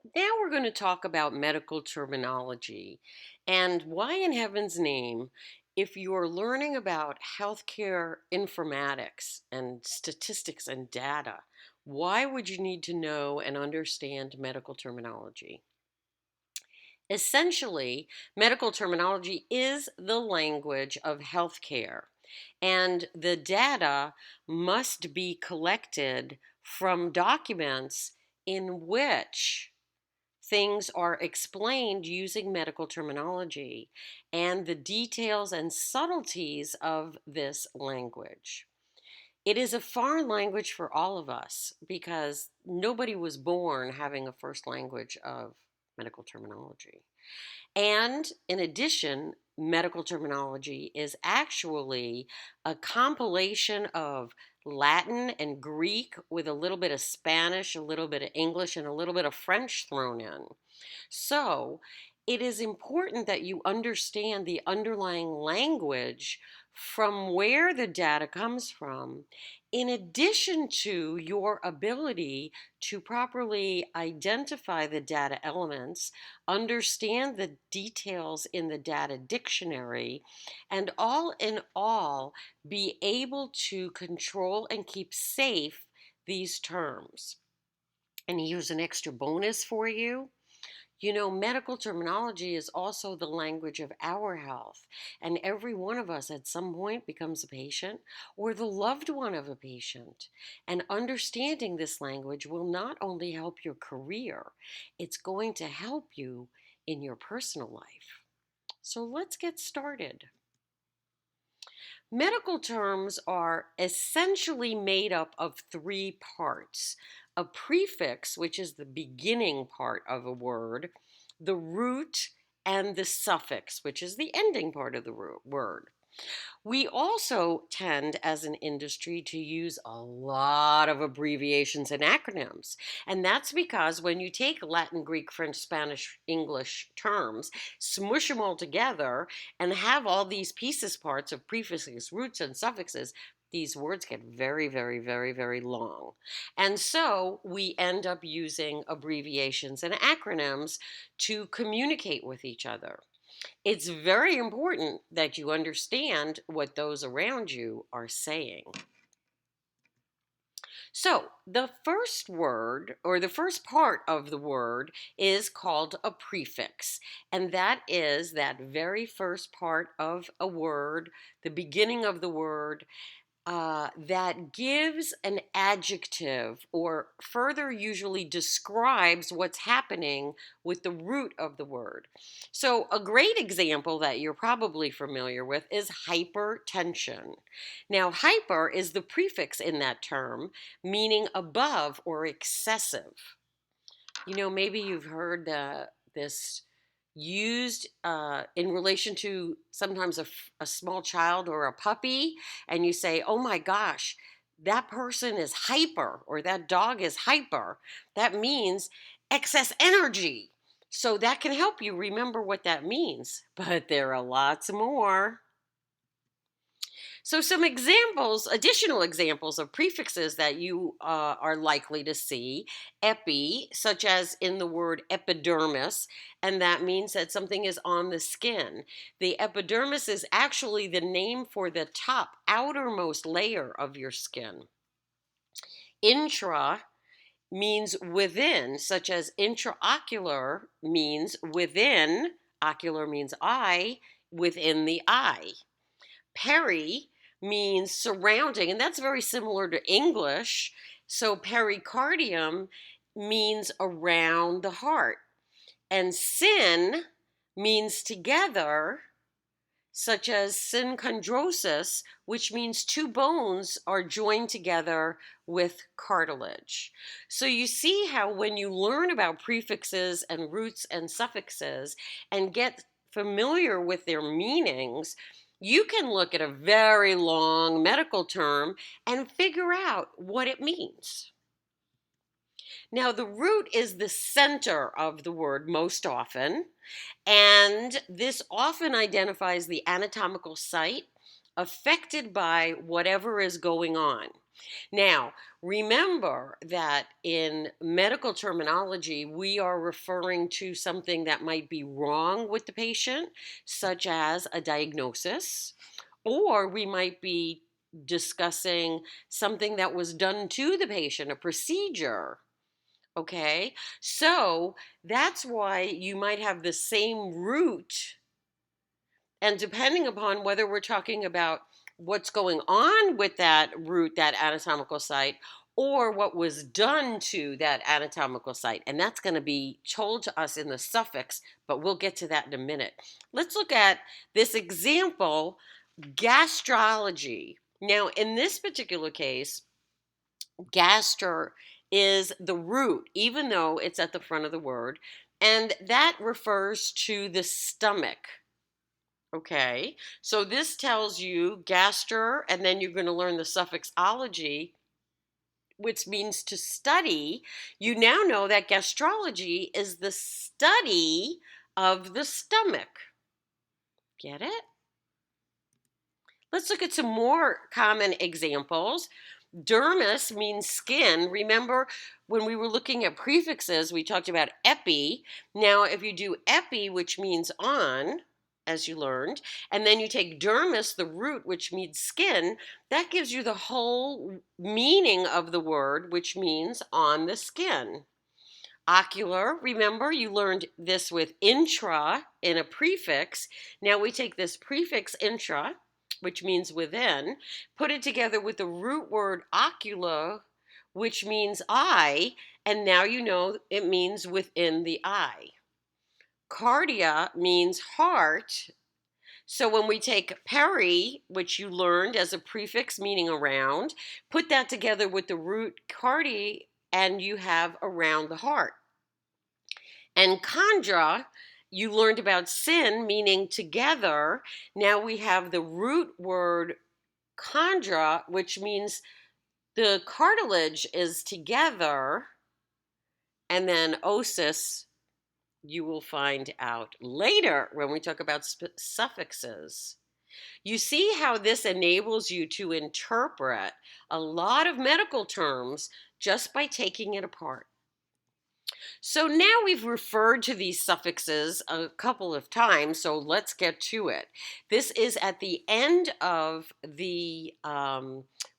Now we're going to talk about medical terminology and why in heaven's name, if you're learning about healthcare informatics and statistics and data, why would you need to know and understand medical terminology? Essentially, medical terminology is the language of healthcare, and the data must be collected from documents in which things are explained using medical terminology and the details and subtleties of this language. It is a foreign language for all of us because nobody was born having a first language of medical terminology. And in addition, medical terminology is actually a compilation of Latin and Greek with a little bit of Spanish, a little bit of English, and a little bit of French thrown in. So it is important that you understand the underlying language from where the data comes from, in addition to your ability to properly identify the data elements, understand the details in the data dictionary, and all in all, be able to control and keep safe these terms. And here's an extra bonus for you. Medical terminology is also the language of our health, and every one of us at some point becomes a patient or the loved one of a patient. And understanding this language will not only help your career, it's going to help you in your personal life. So let's get started. Medical terms are essentially made up of three parts: a prefix, which is the beginning part of a word, the root, and the suffix, which is the ending part of the word. We also tend as an industry to use a lot of abbreviations and acronyms. And that's because when you take Latin, Greek, French, Spanish, English terms, smush them all together, and have all these pieces parts of prefixes, roots, and suffixes, these words get very, very, very, very long. And so we end up using abbreviations and acronyms to communicate with each other. It's very important that you understand what those around you are saying. So, the first word or the first part of the word is called a prefix. And that is that very first part of a word, the beginning of the word, that gives an adjective or further usually describes what's happening with the root of the word. So, a great example that you're probably familiar with is hypertension. Now, hyper is the prefix in that term, meaning above or excessive. Maybe you've heard this used in relation to sometimes a small child or a puppy, and you say, oh my gosh, that person is hyper or that dog is hyper. That means excess energy. So that can help you remember what that means. But there are lots more. So some examples, additional examples of prefixes that you are likely to see: epi, such as in the word epidermis, and that means that something is on the skin. The epidermis is actually the name for the top, outermost layer of your skin. Intra means within, such as intraocular means within, ocular means eye, within the eye. Peri means surrounding, and that's very similar to English. So pericardium means around the heart. And syn means together, such as synchondrosis, which means two bones are joined together with cartilage. So you see how when you learn about prefixes and roots and suffixes and get familiar with their meanings, you can look at a very long medical term and figure out what it means. Now, the root is the center of the word most often, and this often identifies the anatomical site affected by whatever is going on. Now, remember that in medical terminology, we are referring to something that might be wrong with the patient, such as a diagnosis, or we might be discussing something that was done to the patient, a procedure. Okay, so that's why you might have the same root, and depending upon whether we're talking about what's going on with that root, that anatomical site, or what was done to that anatomical site. And that's going to be told to us in the suffix, but we'll get to that in a minute. Let's look at this example, gastrology. Now, in this particular case, gaster is the root, even though it's at the front of the word, and that refers to the stomach. Okay, so this tells you gaster, and then you're going to learn the suffix ology, which means to study. You now know that gastrology is the study of the stomach. Get it? Let's look at some more common examples. Dermis means skin. Remember when we were looking at prefixes, we talked about epi. Now, if you do epi, which means on, as you learned, and then you take dermis, the root, which means skin, that gives you the whole meaning of the word, which means on the skin. Ocular, remember you learned this with intra in a prefix. Now we take this prefix intra, which means within, put it together with the root word ocula, which means eye, and now you know it means within the eye. Cardia means heart. So when we take peri, which you learned as a prefix meaning around, put that together with the root cardi, and you have around the heart. And chondra, you learned about sin meaning together. Now we have the root word chondra, which means the cartilage is together. And then osis, you will find out later when we talk about suffixes. You see how this enables you to interpret a lot of medical terms just by taking it apart. So now we've referred to these suffixes a couple of times, so let's get to it. This is at the end of the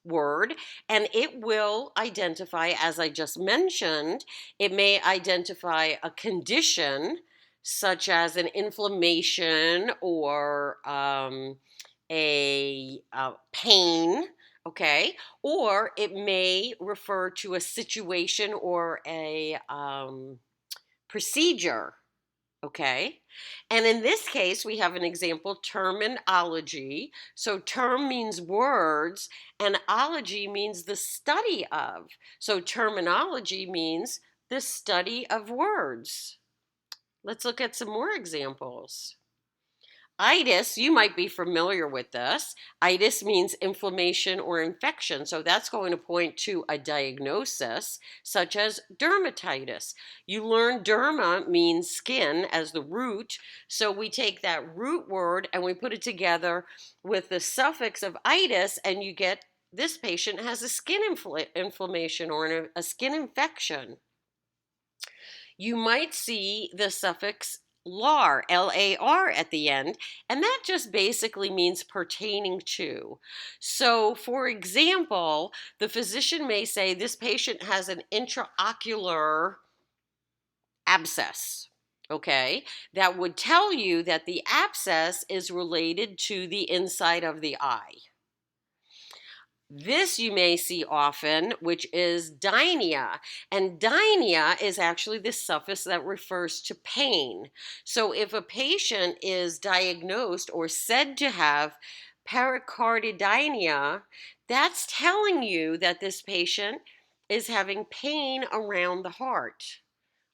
word, and it will identify, as I just mentioned, it may identify a condition such as an inflammation or a pain. Okay, or it may refer to a situation or a procedure. Okay, and in this case, we have an example, terminology. So term means words, and ology means the study of. So terminology means the study of words. Let's look at some more examples. Itis, you might be familiar with this. Itis means inflammation or infection. So that's going to point to a diagnosis such as dermatitis. You learn derma means skin as the root. So we take that root word and we put it together with the suffix of itis, and you get this patient has a skin inflammation or a skin infection. You might see the suffix lar, L-A-R at the end, and that just basically means pertaining to. So, for example, the physician may say this patient has an intraocular abscess. Okay, that would tell you that the abscess is related to the inside of the eye. This you may see often, which is dynia. And dynia is actually the suffix that refers to pain. So if a patient is diagnosed or said to have pericardidynia, that's telling you that this patient is having pain around the heart,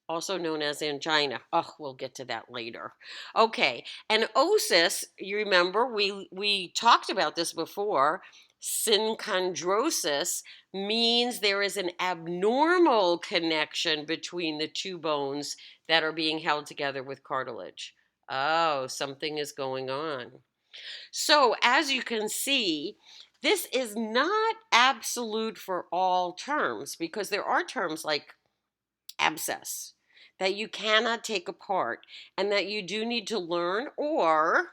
also known as angina. Oh, we'll get to that later. Okay, and osis, you remember, we talked about this before. Synchondrosis means there is an abnormal connection between the two bones that are being held together with cartilage. Oh, something is going on. So, as you can see, This is not absolute for all terms because there are terms like abscess that you cannot take apart and that you do need to learn or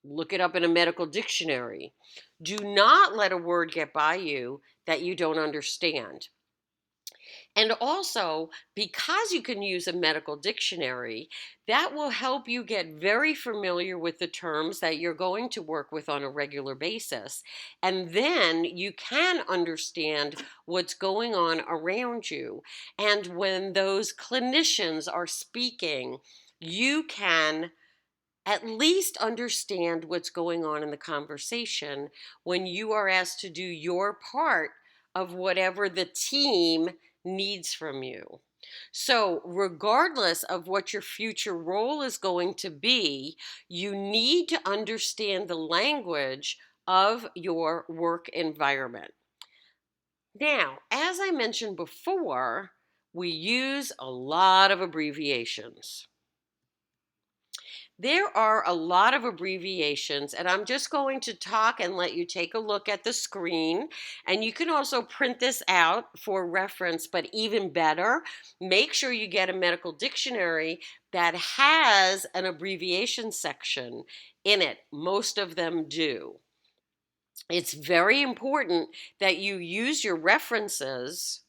look it up in a medical dictionary. Do not let a word get by you that you don't understand. And also, because you can use a medical dictionary, that will help you get very familiar with the terms that you're going to work with on a regular basis. And then you can understand what's going on around you. And when those clinicians are speaking, you can at least understand what's going on in the conversation when you are asked to do your part of whatever the team needs from you. So, regardless of what your future role is going to be, you need to understand the language of your work environment. Now, as I mentioned before, we use a lot of abbreviations. There are a lot of abbreviations, and I'm just going to talk and let you take a look at the screen. And you can also print this out for reference, but even better, make sure you get a medical dictionary that has an abbreviation section in it. Most of them do. It's very important that you use your references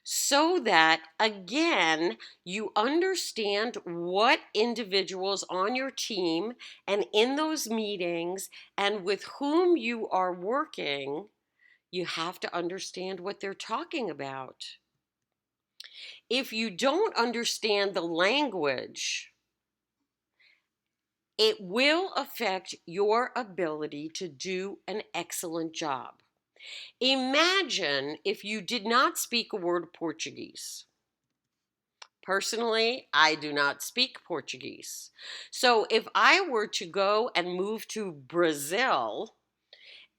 so that, again, you understand what individuals on your team and in those meetings and with whom you are working, you have to understand what they're talking about. If you don't understand the language, it will affect your ability to do an excellent job. Imagine if you did not speak a word of Portuguese. Personally, I do not speak Portuguese. So if I were to go and move to Brazil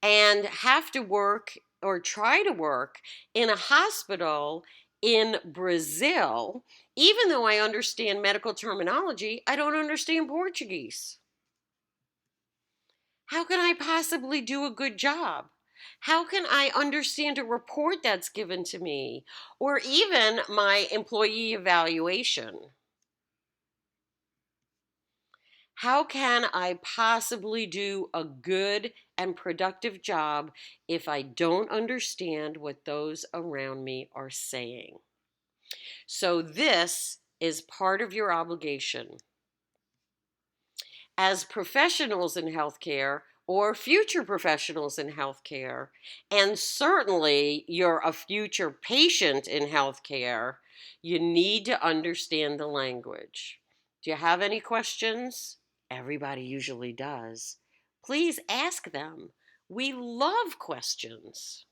and have to work or try to work in a hospital in Brazil, even though I understand medical terminology, I don't understand Portuguese. How can I possibly do a good job? How can I understand a report that's given to me or even my employee evaluation? How can I possibly do a good and productive job if I don't understand what those around me are saying? So, this is part of your obligation. As professionals in healthcare or future professionals in healthcare, and certainly you're a future patient in healthcare, you need to understand the language. Do you have any questions? Everybody usually does. Please ask them. We love questions.